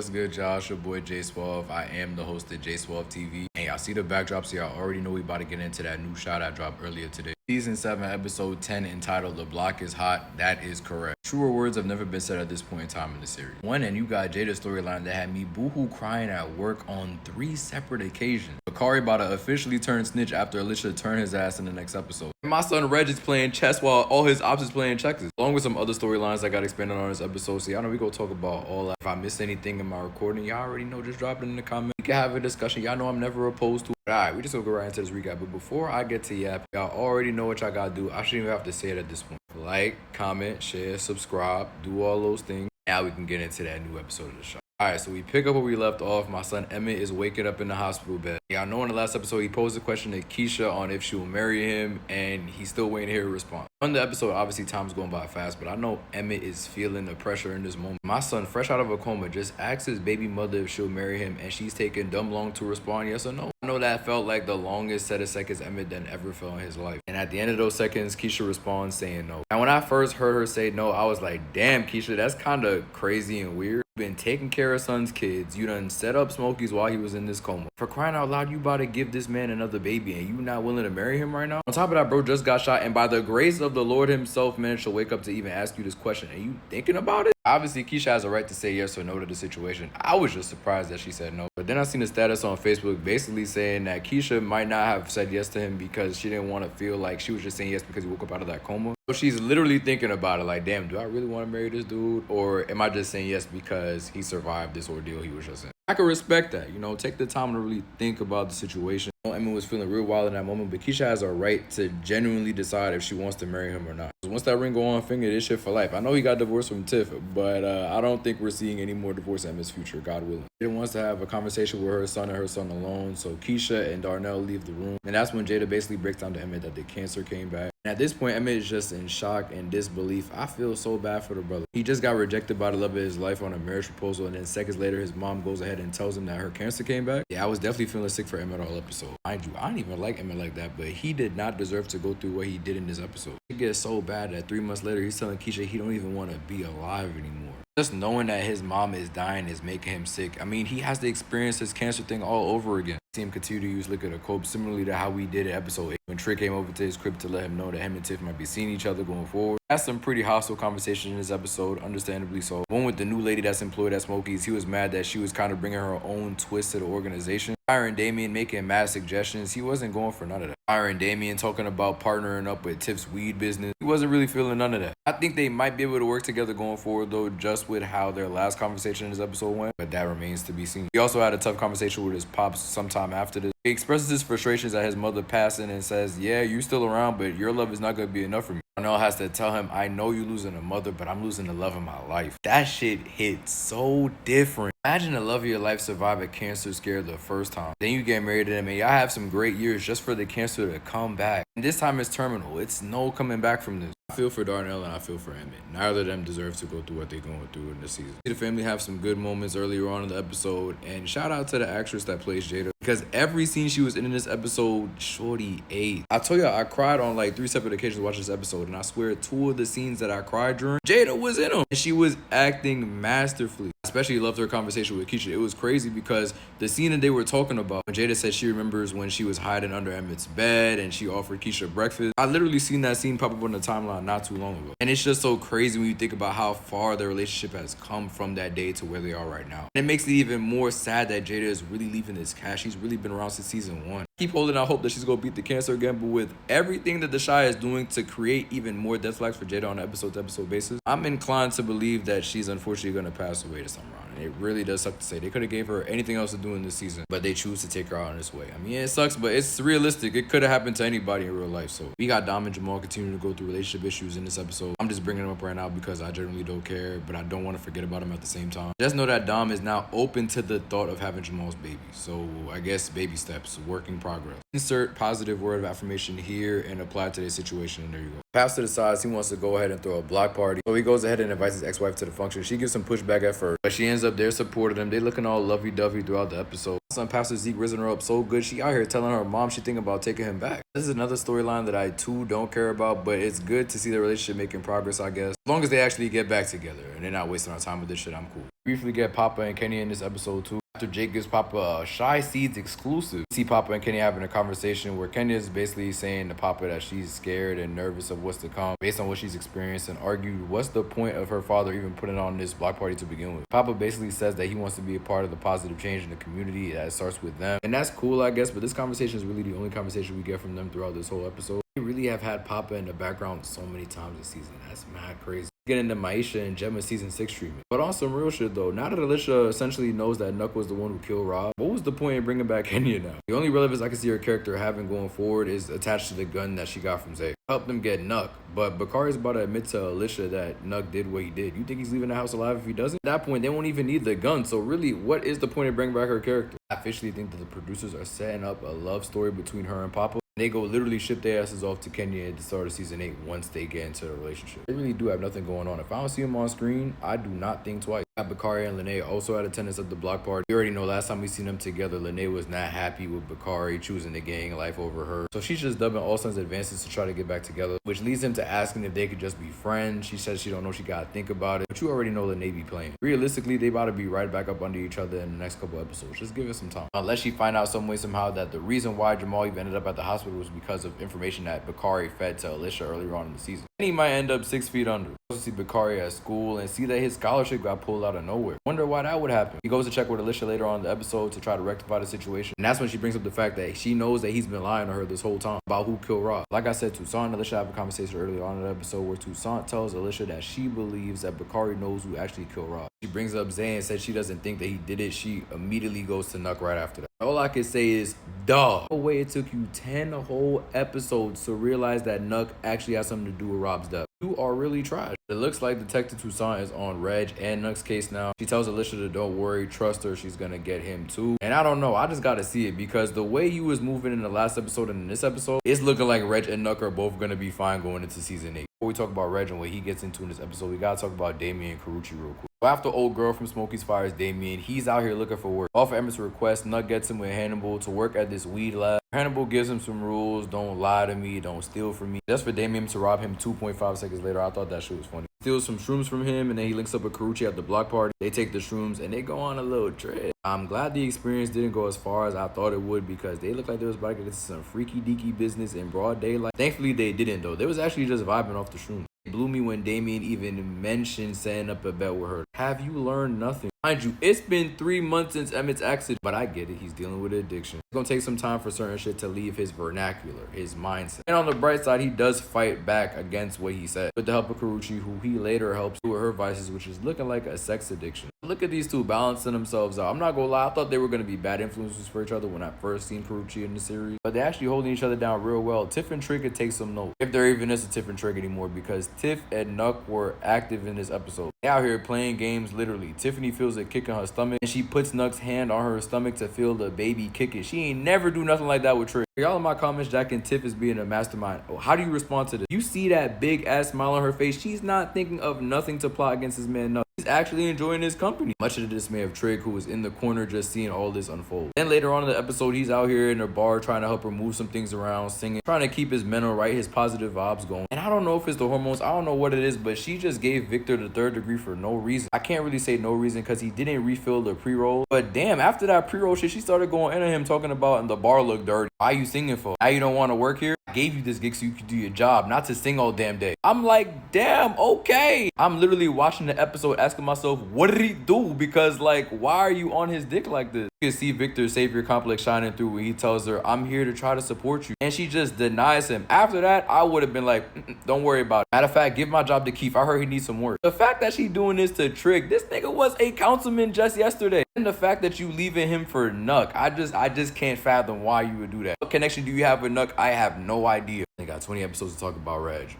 What's good, Josh? Your boy J12. I am the host of J12 TV. And y'all see the backdrop, so y'all already know we about to get into that new shot I dropped earlier today. Season 7, episode 10, entitled The Block is Hot. That is correct. Truer words have never been said at this point in time in the series. One, and you got Jada's storyline that had me boohoo crying at work on 3 separate occasions. Bakari about to officially turn snitch after Alicia turned his ass in the next episode. And my son Reg is playing chess while all his ops is playing checkers. Along with some other storylines that got expanded on this episode. So y'all know we gonna talk about all that. If I missed anything in my recording, y'all already know, just drop it in the comments. We can have a discussion. Y'all know I'm never opposed to it. Alright, we just gonna go right into this recap. But before I get to yap, y'all already know what y'all gotta do. I shouldn't even have to say it at this point. Like, comment, share, subscribe, do all those things. Now we can get into that new episode of the show. Alright, so we pick up where we left off. My son Emmett is waking up in the hospital bed. Y'all know in the last episode he posed a question to Kiesha on if she will marry him, and he's still waiting to hear a response. On the episode, obviously time's going by fast, but I know Emmett is feeling the pressure in this moment. My son, fresh out of a coma, just asks his baby mother if she'll marry him, and she's taking dumb long to respond yes or no. I know that felt like the longest set of seconds Emmett then ever felt in his life. And at the end of those seconds, Kiesha responds saying no. And when I first heard her say no, I was like, damn, Kiesha, that's kind of crazy and weird. Been taking care of son's kids. You done set up Smokey's while he was in this coma. For crying out loud, you about to give this man another baby and you not willing to marry him right now? On top of that, bro just got shot, and by the grace of the Lord himself managed to wake up to even ask you this question. And you thinking about it? Obviously, Kiesha has a right to say yes or no to the situation. I was just surprised that she said no. But then I seen a status on Facebook basically saying that Kiesha might not have said yes to him because she didn't want to feel like she was just saying yes because he woke up out of that coma. So she's literally thinking about it like, damn, do I really want to marry this dude? Or am I just saying yes because he survived this ordeal he was just in? I can respect that, you know, take the time to really think about the situation. I know Emmett was feeling real wild in that moment, but Kiesha has a right to genuinely decide if she wants to marry him or not. Once that ring go on finger, this shit for life. I know he got divorced from Tiff, but I don't think we're seeing any more divorce in Emmett's future, God willing. Jada wants to have a conversation with her son and her son alone, so Kiesha and Darnell leave the room. And that's when Jada basically breaks down to Emmett that the cancer came back. And at this point, Emmett is just in shock and disbelief. I feel so bad for the brother. He just got rejected by the love of his life on a marriage proposal, and then seconds later, his mom goes ahead and tells him that her cancer came back. Yeah, I was definitely feeling sick for Emmett all episode. Mind you, I didn't even like Emmett like that, but he did not deserve to go through what he did in this episode. It gets so bad that 3 months later, he's telling Kiesha he don't even want to be alive anymore. Just knowing that his mom is dying is making him sick. I mean, he has to experience this cancer thing all over again. See him continue to use liquor to cope, similarly to how we did in episode 8 when Trick came over to his crib to let him know that him and Tiff might be seeing each other going forward. That's some pretty hostile conversations in this episode, understandably so. One with the new lady that's employed at Smokey's, he was mad that she was kind of bringing her own twist to the organization. Fire and Damien making mad suggestions, he wasn't going for none of that. Fire and Damien talking about partnering up with Tiff's weed business, he wasn't really feeling none of that. I think they might be able to work together going forward though, just with how their last conversation in this episode went, but that remains to be seen. He also had a tough conversation with his pops sometime after this. He expresses his frustrations at his mother passing and says, yeah, you still around, but your love is not going to be enough for me. Darnell has to tell him, I know you losing a mother, but I'm losing the love of my life. That shit hit so different. Imagine the love of your life survive a cancer scare the first time. Then you get married to him and y'all have some great years just for the cancer to come back. And this time it's terminal. It's no coming back from this. I feel for Darnell and I feel for Emmett. Neither of them deserve to go through what they're going through in this season. The family have some good moments earlier on in the episode, and shout out to the actress that plays Jada, because every scene she was in this episode, shorty ate. I told y'all I cried on like 3 separate occasions watching this episode, and I swear 2 of the scenes that I cried during, Jada was in them, and she was acting masterfully. I especially loved her conversation with Kiesha. It was crazy because the scene that they were talking about, when Jada said she remembers when she was hiding under Emmett's bed and she offered Kiesha breakfast, I literally seen that scene pop up on the timeline not too long ago. And it's just so crazy when you think about how far their relationship has come from that day to where they are right now. And it makes it even more sad that Jada is really leaving this cast. She's really been around since season 1. Keep holding out hope that she's going to beat the cancer again, but with everything that the Shy is doing to create even more death flags for Jada on an episode-to-episode basis, I'm inclined to believe that she's unfortunately going to pass away this time around. And it really does suck to say. They could have gave her anything else to do in this season, but they choose to take her out in this way. I mean, it sucks, but it's realistic. It could have happened to anybody in real life. So we got Dom and Jamal continuing to go through relationship issues in this episode. I'm just bringing them up right now because I generally don't care, but I don't want to forget about them at the same time. Just know that Dom is now open to the thought of having Jamal's baby. So I guess baby steps, working progress. Insert positive word of affirmation here and apply to their situation, and there you go. Pastor decides he wants to go ahead and throw a block party, so he goes ahead and invites his ex-wife to the function. She gives some pushback at first, but she ends up there supporting him. They looking all lovey-dovey throughout the episode. Son Pastor Zeke risen her up so good, she out here telling her mom she thinking about taking him back. This is another storyline that I too don't care about, but it's good to see the relationship making progress, I guess. As long as they actually get back together and they're not wasting our time with this shit, I'm cool. Briefly get Papa and Kenny in this episode too. After Jake gives Papa a Shy Seeds exclusive, we see Papa and Kenny having a conversation where Kenny is basically saying to Papa that she's scared and nervous of what's to come based on what she's experienced, and argued what's the point of her father even putting on this block party to begin with. Papa basically says that he wants to be a part of the positive change in the community that starts with them, and that's cool, I guess, but this conversation is really the only conversation we get from them throughout this whole episode. They really have had Papa in the background so many times this season. That's mad crazy. Get into Maisha and Gemma's season 6 treatment. But on some real shit though, now that Alicia essentially knows that Nuck was the one who killed Rob, what was the point in bringing back Kenya now? The only relevance I can see her character having going forward is attached to the gun that she got from Zeke. Help them get Nuck, but Bakari's about to admit to Alicia that Nuck did what he did. You think he's leaving the house alive if he doesn't? At that point, they won't even need the gun, so really, what is the point of bringing back her character? I officially think that the producers are setting up a love story between her and Papa. They go literally ship their asses off to Kenya at the start of season 8 once they get into a relationship. They really do have nothing going on. If I don't see them on screen, I do not think twice. Bakari and Lene also had attendance at the block party. You already know last time we seen them together, Lene was not happy with Bakari choosing the gang life over her. So she's just dubbing all sons advances to try to get back together, which leads him to asking if they could just be friends. She says she don't know, she gotta think about it. But you already know Lene be playing. Realistically, they about to be right back up under each other in the next couple episodes. Just give it some time. Unless she find out some way somehow that the reason why Jamal even ended up at the hospital was because of information that Bakari fed to Alicia earlier on in the season. And he might end up 6 feet under. Also see Bakari at school and see that his scholarship got pulled out of nowhere. Wonder why that would happen. He goes to check with Alicia later on in the episode to try to rectify the situation. And that's when she brings up the fact that she knows that he's been lying to her this whole time about who killed Rob. Like I said, Toussaint and Alicia have a conversation earlier on in the episode where Toussaint tells Alicia that she believes that Bakari knows who actually killed Rob. She brings up Zay and said she doesn't think that he did it. She immediately goes to Nuck right after that. All I can say is, duh. No way it took you 10 whole episodes to realize that Nuck actually has something to do with Rob's death. You are really trash. It looks like Detective Toussaint is on Reg and Nuck's case now. She tells Alicia to don't worry, trust her, she's gonna get him too. And I don't know, I just gotta see it because the way he was moving in the last episode and in this episode, it's looking like Reg and Nuck are both gonna be fine going into season 8. Before we talk about Reg and what he gets into in this episode, we gotta talk about Damien and Karuchi real quick. So after old girl from Smokey's fires Damien, he's out here looking for work. Off of Emmett's request, Nuck gets him with Hannibal to work at this weed lab. Hannibal gives him some rules: don't lie to me, don't steal from me. Just for Damien to rob him 2.5 seconds later. I thought that shit was funny. Steals some shrooms from him, and then he links up with Karuchi at the block party. They take the shrooms and they go on a little trip. I'm glad the experience didn't go as far as I thought it would because they looked like they was about to get into some freaky deaky business in broad daylight. Thankfully they didn't though. They was actually just vibing off the shrooms. It blew me when Damien even mentioned setting up a bet with her. Have you learned nothing? Mind you, it's been 3 months since Emmett's accident, but I get it. He's dealing with addiction. It's gonna take some time for certain shit to leave his vernacular, his mindset. And on the bright side, he does fight back against what he said with the help of Karuchi, who he later helps with her vices, which is looking like a sex addiction. Look at these two balancing themselves out. I'm not gonna lie, I thought they were gonna be bad influences for each other when I first seen Karuchi in the series, but they're actually holding each other down real well. Tiff and Trig could take some note, if there even is a Tiff and Trig anymore, because Tiff and Nuck were active in this episode. They out here playing games literally. Tiffany feels a kick in her stomach and she puts Nuck's hand on her stomach to feel the baby kick it. She ain't never do nothing like that with Trig. Y'all in my comments, Jack and Tiff is being a mastermind. Oh, how do you respond to this? You see that big ass smile on her face. She's not thinking of nothing to plot against this man Nuck. He's actually enjoying his company. Much to the dismay of Trig, who was in the corner just seeing all this unfold. Then later on in the episode, he's out here in a bar trying to help her move some things around, singing, trying to keep his mental right, his positive vibes going. And I don't know if it's the hormones, I don't know what it is, but she just gave Victor the 3rd degree for no reason. I can't really say no reason because he didn't refill the pre-roll. But damn, after that pre-roll shit, she started going into him talking about and the bar looked dirty. Why are you singing for? Now you don't want to work here? I gave you this gig so you could do your job, not to sing all damn day. I'm like, damn, okay. I'm literally watching the episode asking myself, what did he do? Because like, why are you on his dick like this? You can see Victor's savior complex shining through when he tells her, I'm here to try to support you. And she just denies him. After that, I would have been like, don't worry about it. Matter of fact, give my job to Keith. I heard he needs some work. The fact that she doing this to Trig, this nigga was a councilman just yesterday. And the fact that you leaving him for Nuck, I just can't fathom why you would do that. What connection do you have with Nuck? I have no idea. They got 20 episodes to talk about Reg.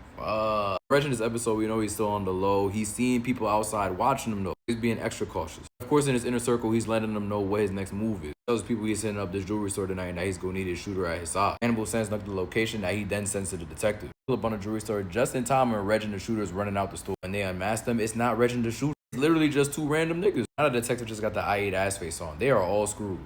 Reg in this episode, we know he's still on the low. He's seeing people outside watching him though. He's being extra cautious. Of course, in his inner circle, he's letting them know what his next move is. He tells people he's setting up this jewelry store tonight and that he's gonna need his shooter at his side. Hannibal sends Nuck the location that he then sends to the detective. Pull up on the jewelry store just in time when Reg and the shooter's running out the store. When they unmask them, it's not Reg and the shooter. It's literally just two random niggas. Now the detective just got the I-8 ass face on. They are all screwed.